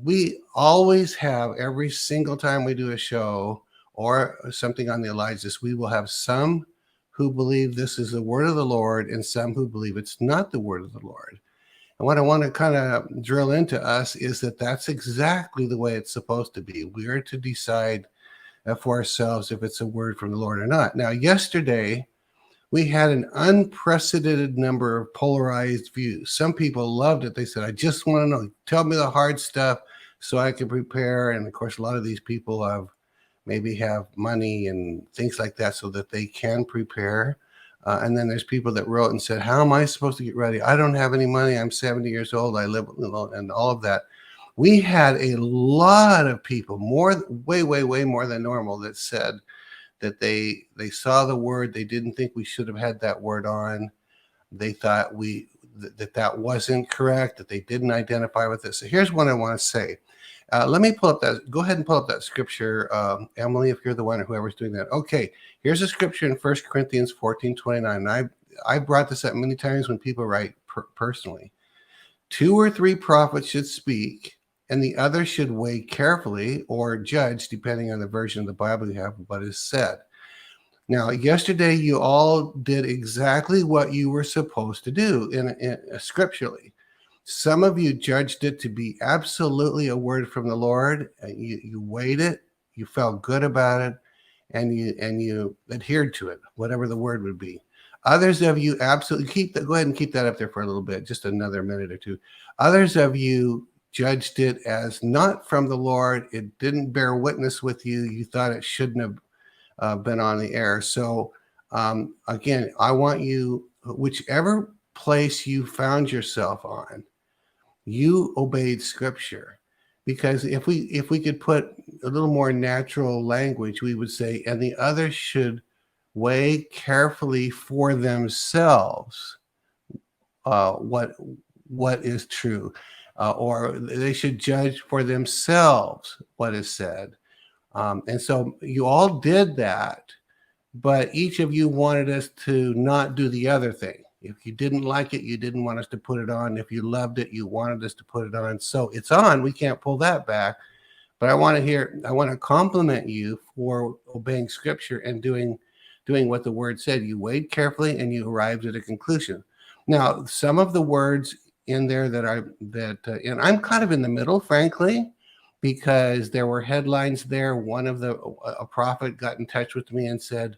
we always have, every single time we do a show or something on the Elijahs, we will have some who believe this is the word of the Lord and some who believe it's not the word of the Lord. And what I want to kind of drill into us is that that's exactly the way it's supposed to be. We are to decide for ourselves if it's a word from the Lord or not. Now, yesterday, we had an unprecedented number of polarized views. Some people loved it. They said, I just want to know, tell me the hard stuff so I can prepare. And of course, a lot of these people maybe have money and things like that so that they can prepare. And then there's people that wrote and said, how am I supposed to get ready? I don't have any money. I'm 70 years old. I live alone, and all of that. We had a lot of people, way more than normal, that said that they saw the word. They didn't think we should have had that word on. They thought that wasn't correct, that they didn't identify with it. So here's what I want to say. Let me pull up that. Go ahead and pull up that scripture, Emily, if you're the one or whoever's doing that. Okay, here's a scripture in 1 Corinthians 14:29. And I brought this up many times when people write personally. 2 or 3 prophets should speak, and the other should weigh carefully or judge, depending on the version of the Bible you have, what is said. Now, yesterday, you all did exactly what you were supposed to do in scripturally. Some of you judged it to be absolutely a word from the Lord. You weighed it, you felt good about it, and you adhered to it, whatever the word would be. Others of you absolutely go ahead and keep that up there for a little bit, just another minute or two. Others of you judged it as not from the Lord. It didn't bear witness with you. You thought it shouldn't have been on the air. So again, I want you, whichever place you found yourself on, you obeyed scripture. Because if we could put a little more natural language, we would say, and the others should weigh carefully for themselves what is true, or they should judge for themselves what is said. And so you all did that, but each of you wanted us to not do the other thing. If you didn't like it, you didn't want us to put it on. If you loved it, you wanted us to put it on. So it's on. We can't pull that back. But I want to compliment you for obeying scripture and doing what the word said. You weighed carefully and you arrived at a conclusion. Now, some of the words in there and I'm kind of in the middle, frankly, because there were headlines there. A prophet got in touch with me and said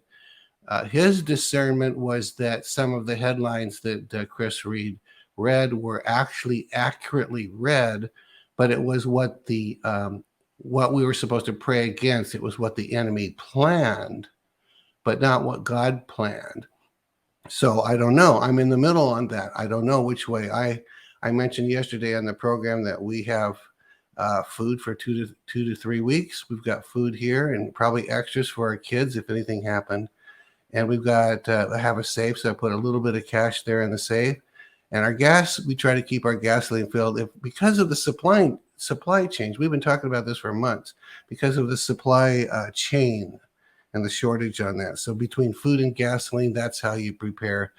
his discernment was that some of the headlines that Chris read were actually accurately read, but it was what we were supposed to pray against. It was what the enemy planned, but not what God planned. So I don't know. I'm in the middle on that. I don't know which way. I mentioned yesterday on the program that we have food for 2 to 3 weeks. We've got food here and probably extras for our kids if anything happened. And we've got I have a safe, so I put a little bit of cash there in the safe. And our gas, we try to keep our gasoline filled because of the supply change. We've been talking about this for months because of the supply chain and the shortage on that. So between food and gasoline, that's how you prepare.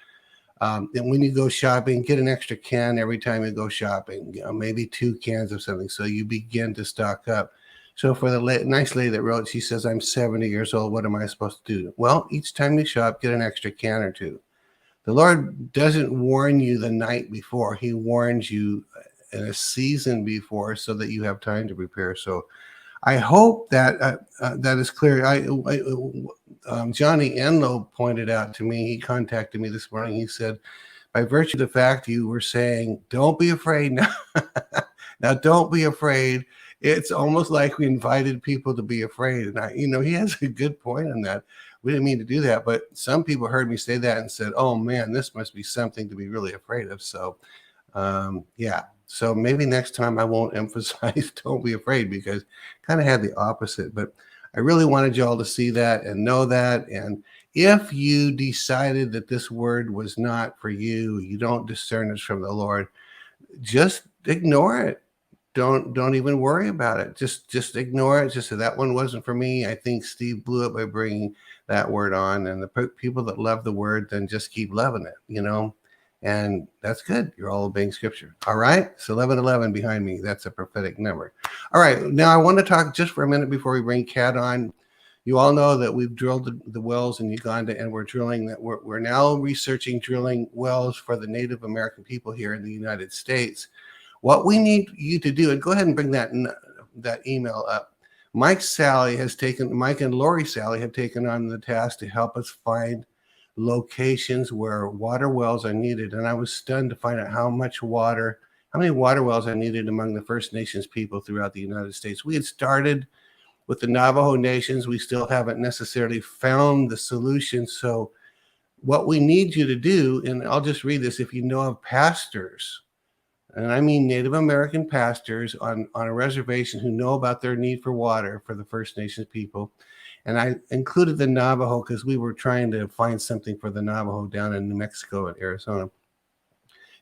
And when you go shopping, get an extra can every time you go shopping, maybe 2 cans of something. So you begin to stock up. So for the nice lady that wrote, she says, I'm 70 years old. What am I supposed to do? Well, each time you shop, get an extra can or 2. The Lord doesn't warn you the night before. He warns you in a season before so that you have time to prepare. So I hope that that is clear. Johnny Enlow pointed out to me, he contacted me this morning. He said, by virtue of the fact you were saying, don't be afraid now. Now, don't be afraid. It's almost like we invited people to be afraid. And he has a good point on that. We didn't mean to do that, but some people heard me say that and said, oh man, this must be something to be really afraid of. So, yeah. So maybe next time I won't emphasize don't be afraid, because kind of had the opposite. But I really wanted you all to see that and know that. And if you decided that this word was not for you, you don't discern it from the Lord, just ignore it. Don't even worry about it. Just ignore it. Just say that one wasn't for me. I think Steve blew it by bringing that word on. And the people that love the word, then just keep loving it, And that's good. You're all obeying scripture. All right. It's 11:11 behind me. That's a prophetic number. All right. Now I want to talk just for a minute before we bring Kat on. You all know that we've drilled the wells in Uganda, and we're drilling that. We're now researching drilling wells for the Native American people here in the United States. What we need you to do, and go ahead and bring that email up. Mike and Lori Sally have taken on the task to help us find locations where water wells are needed. And I was stunned to find out how many water wells are needed among the First Nations people throughout the United States. We had started with the Navajo Nations. We still haven't necessarily found the solution. So what we need you to do, and I'll just read this, if you know of pastors, and I mean Native American pastors on a reservation who know about their need for water for the First Nations people. And I included the Navajo because we were trying to find something for the Navajo down in New Mexico and Arizona.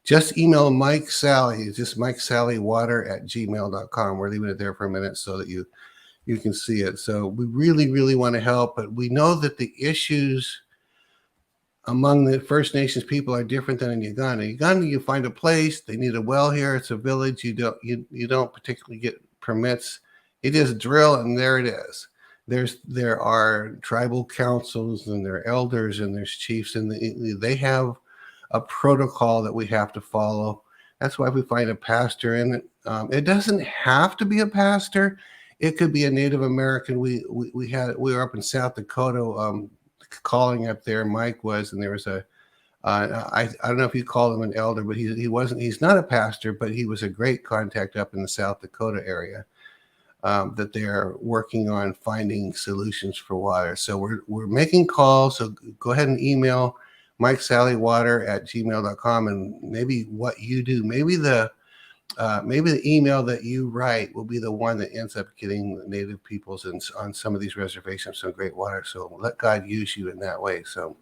Just email Mike Sally. It's just MikeSallyWater@gmail.com. We're leaving it there for a minute so that you can see it. So we really, really want to help, but we know that the issues among the First Nations people are different than in Uganda. Uganda, you find a place, they need a well here, it's a village, you don't particularly get permits. You just drill and there it is. There are tribal councils and there are elders and there's chiefs, and they have a protocol that we have to follow. That's why we find a pastor in it. It doesn't have to be a pastor. It could be a Native American. We were up in South Dakota, calling up there. Mike was, and there was I don't know if you call him an elder, but he's not a pastor, but he was a great contact up in the South Dakota area, that they're working on finding solutions for water. So we're making calls. So go ahead and email MikeSallyWater@gmail.com, and maybe what you do, maybe the email that you write will be the one that ends up getting the Native peoples on some of these reservations some great water. So let God use you in that way. So